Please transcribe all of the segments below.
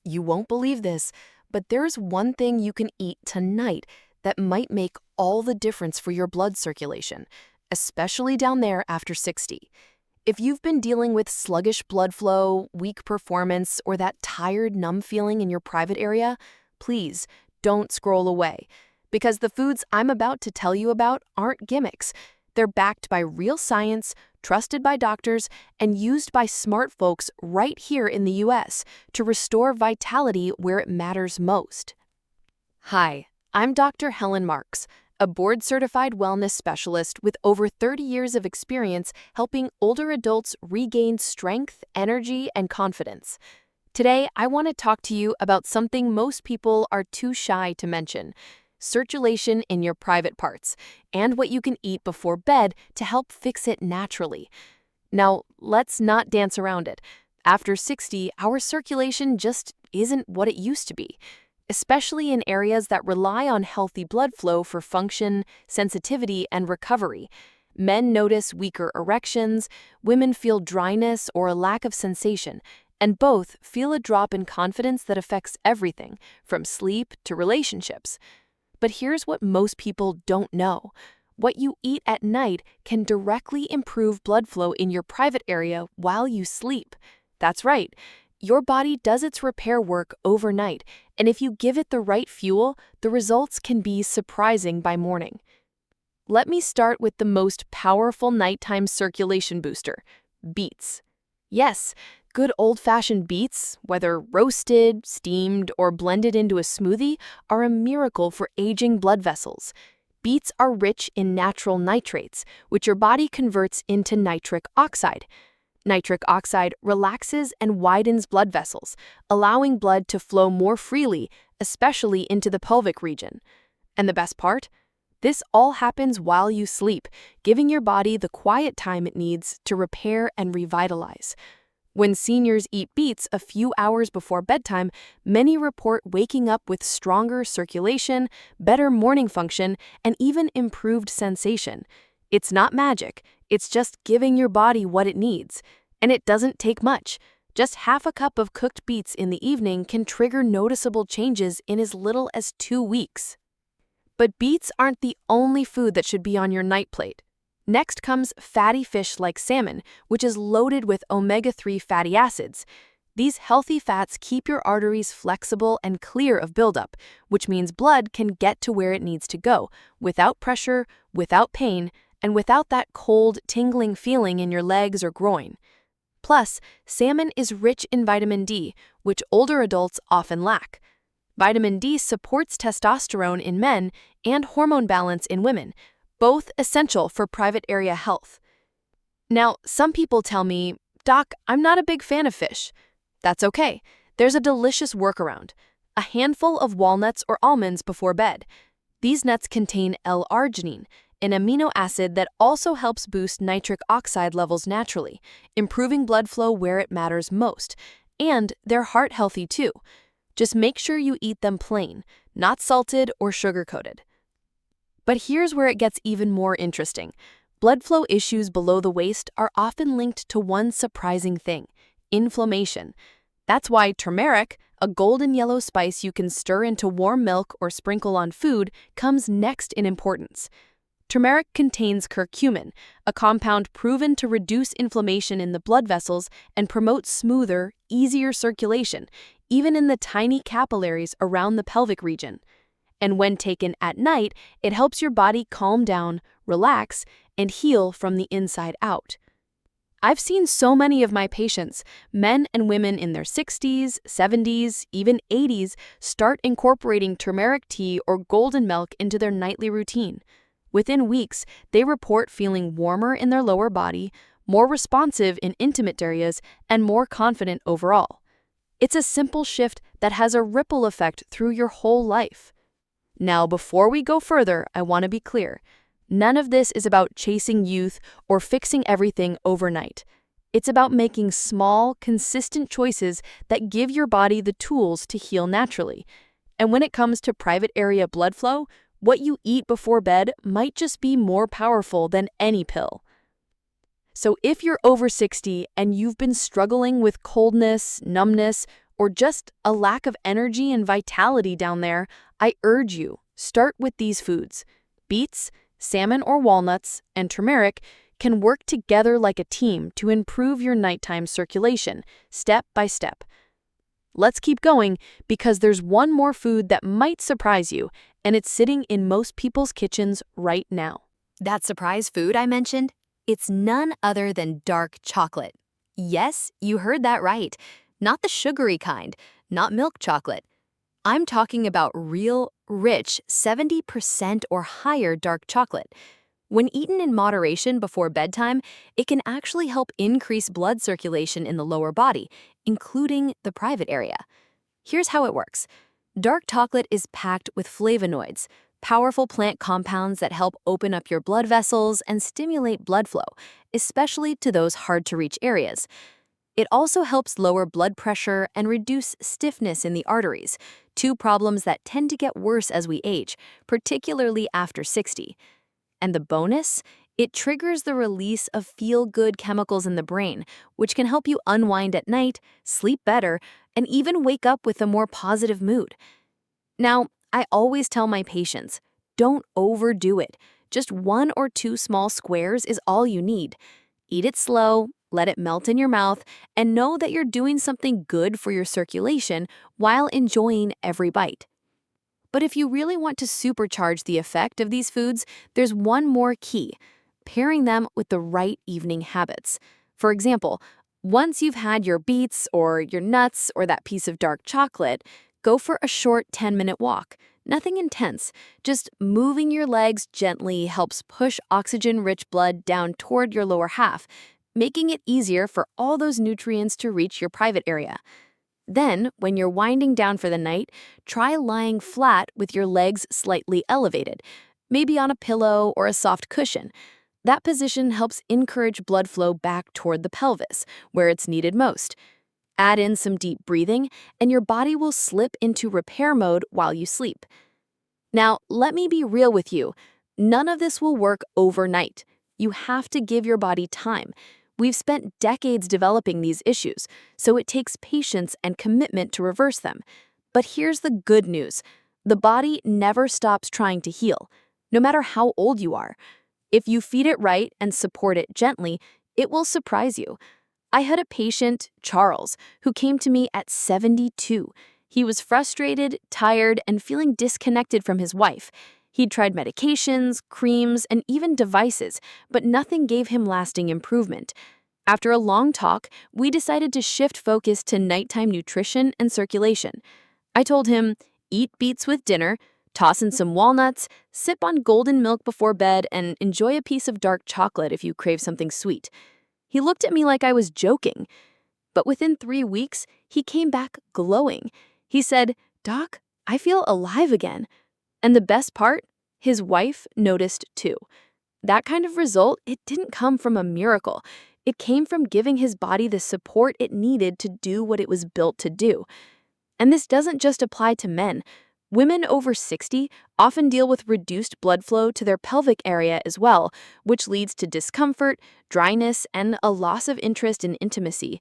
You won't believe this, but there's one thing you can eat tonight that might make all the difference for your blood circulation, especially down there after 60. If you've been dealing with sluggish blood flow, weak performance, or that tired, numb feeling in your private area, please don't scroll away. Because the foods I'm about to tell you about aren't gimmicks. They're backed by real science, trusted by doctors, and used by smart folks right here in the US to restore vitality where it matters most. Hi, I'm Dr. Helen Marks, a board-certified wellness specialist with over 30 years of experience helping older adults regain strength, energy, and confidence. Today, I want to talk to you about something most people are too shy to mention: circulation in your private parts, and what you can eat before bed to help fix it naturally. Now, let's not dance around it. After 60, our circulation just isn't what it used to be, especially in areas that rely on healthy blood flow for function, sensitivity, and recovery. Men notice weaker erections, women feel dryness or a lack of sensation, and both feel a drop in confidence that affects everything, from sleep to relationships. But here's what most people don't know. What you eat at night can directly improve blood flow in your private area while you sleep. That's right. Your body does its repair work overnight, and if you give it the right fuel, the results can be surprising by morning. Let me start with the most powerful nighttime circulation booster: beets. Yes, good old-fashioned beets, whether roasted, steamed, or blended into a smoothie, are a miracle for aging blood vessels. Beets are rich in natural nitrates, which your body converts into nitric oxide. Nitric oxide relaxes and widens blood vessels, allowing blood to flow more freely, especially into the pelvic region. And the best part? This all happens while you sleep, giving your body the quiet time it needs to repair and revitalize. When seniors eat beets a few hours before bedtime, many report waking up with stronger circulation, better morning function, and even improved sensation. It's not magic, it's just giving your body what it needs. And it doesn't take much. Just half a cup of cooked beets in the evening can trigger noticeable changes in as little as 2 weeks. But beets aren't the only food that should be on your night plate. Next comes fatty fish like salmon, which is loaded with omega-3 fatty acids. These healthy fats keep your arteries flexible and clear of buildup, which means blood can get to where it needs to go, without pressure, without pain, and without that cold, tingling feeling in your legs or groin. Plus, salmon is rich in vitamin D, which older adults often lack. Vitamin D supports testosterone in men and hormone balance in women, both essential for private area health. Now, some people tell me, "Doc, I'm not a big fan of fish." That's okay. There's a delicious workaround: a handful of walnuts or almonds before bed. These nuts contain L-arginine, an amino acid that also helps boost nitric oxide levels naturally, improving blood flow where it matters most. And they're heart-healthy too. Just make sure you eat them plain, not salted or sugar-coated. But here's where it gets even more interesting. Blood flow issues below the waist are often linked to one surprising thing: inflammation. That's why turmeric, a golden yellow spice you can stir into warm milk or sprinkle on food, comes next in importance. Turmeric contains curcumin, a compound proven to reduce inflammation in the blood vessels and promote smoother, easier circulation, even in the tiny capillaries around the pelvic region. And when taken at night, it helps your body calm down, relax, and heal from the inside out. I've seen so many of my patients, men and women in their 60s, 70s, even 80s, start incorporating turmeric tea or golden milk into their nightly routine. Within weeks, they report feeling warmer in their lower body, more responsive in intimate areas, and more confident overall. It's a simple shift that has a ripple effect through your whole life. Now, before we go further, I want to be clear. None of this is about chasing youth or fixing everything overnight. It's about making small, consistent choices that give your body the tools to heal naturally. And when it comes to private area blood flow, what you eat before bed might just be more powerful than any pill. So if you're over 60 and you've been struggling with coldness, numbness, or just a lack of energy and vitality down there, I urge you, start with these foods. Beets, salmon or walnuts, and turmeric can work together like a team to improve your nighttime circulation, step by step. Let's keep going because there's one more food that might surprise you, and it's sitting in most people's kitchens right now. That surprise food I mentioned? It's none other than dark chocolate. Yes, you heard that right. Not the sugary kind, not milk chocolate. I'm talking about real, rich, 70% or higher dark chocolate. When eaten in moderation before bedtime, it can actually help increase blood circulation in the lower body, including the private area. Here's how it works. Dark chocolate is packed with flavonoids, powerful plant compounds that help open up your blood vessels and stimulate blood flow, especially to those hard-to-reach areas. It also helps lower blood pressure and reduce stiffness in the arteries, two problems that tend to get worse as we age, particularly after 60. And the bonus? It triggers the release of feel-good chemicals in the brain, which can help you unwind at night, sleep better, and even wake up with a more positive mood. Now, I always tell my patients, don't overdo it. Just 1 or 2 small squares is all you need. Eat it slow, let it melt in your mouth, and know that you're doing something good for your circulation while enjoying every bite. But if you really want to supercharge the effect of these foods, there's one more key: pairing them with the right evening habits. For example, once you've had your beets or your nuts or that piece of dark chocolate, go for a short 10-minute walk. Nothing intense, just moving your legs gently helps push oxygen-rich blood down toward your lower half, making it easier for all those nutrients to reach your private area. Then, when you're winding down for the night, try lying flat with your legs slightly elevated, maybe on a pillow or a soft cushion. That position helps encourage blood flow back toward the pelvis, where it's needed most. Add in some deep breathing, and your body will slip into repair mode while you sleep. Now, let me be real with you. None of this will work overnight. You have to give your body time. We've spent decades developing these issues, so it takes patience and commitment to reverse them. But here's the good news. The body never stops trying to heal, no matter how old you are. If you feed it right and support it gently, it will surprise you. I had a patient, Charles, who came to me at 72. He was frustrated, tired, and feeling disconnected from his wife. He'd tried medications, creams, and even devices, but nothing gave him lasting improvement. After a long talk, we decided to shift focus to nighttime nutrition and circulation. I told him, eat beets with dinner, toss in some walnuts, sip on golden milk before bed, and enjoy a piece of dark chocolate if you crave something sweet. He looked at me like I was joking. But within 3 weeks, he came back glowing. He said, "Doc, I feel alive again." And the best part? His wife noticed too. That kind of result, it didn't come from a miracle. It came from giving his body the support it needed to do what it was built to do. And this doesn't just apply to men. Women over 60 often deal with reduced blood flow to their pelvic area as well, which leads to discomfort, dryness, and a loss of interest in intimacy.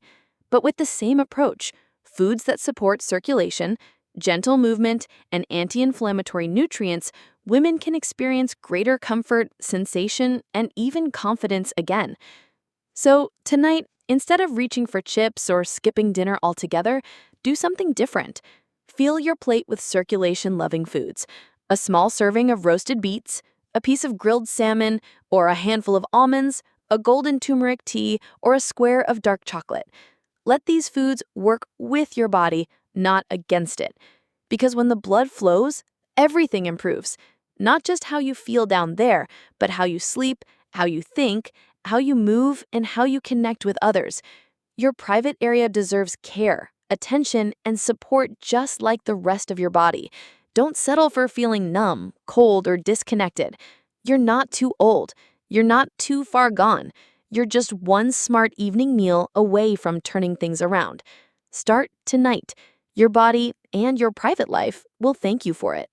But with the same approach, foods that support circulation, gentle movement, and anti-inflammatory nutrients, women can experience greater comfort, sensation, and even confidence again. So tonight, instead of reaching for chips or skipping dinner altogether, do something different. Fill your plate with circulation-loving foods. A small serving of roasted beets, a piece of grilled salmon, or a handful of almonds, a golden turmeric tea, or a square of dark chocolate. Let these foods work with your body, not against it. Because when the blood flows, everything improves. Not just how you feel down there, but how you sleep, how you think, how you move, and how you connect with others. Your private area deserves care, attention, and support just like the rest of your body. Don't settle for feeling numb, cold, or disconnected. You're not too old. You're not too far gone. You're just one smart evening meal away from turning things around. Start tonight. Your body and your private life will thank you for it.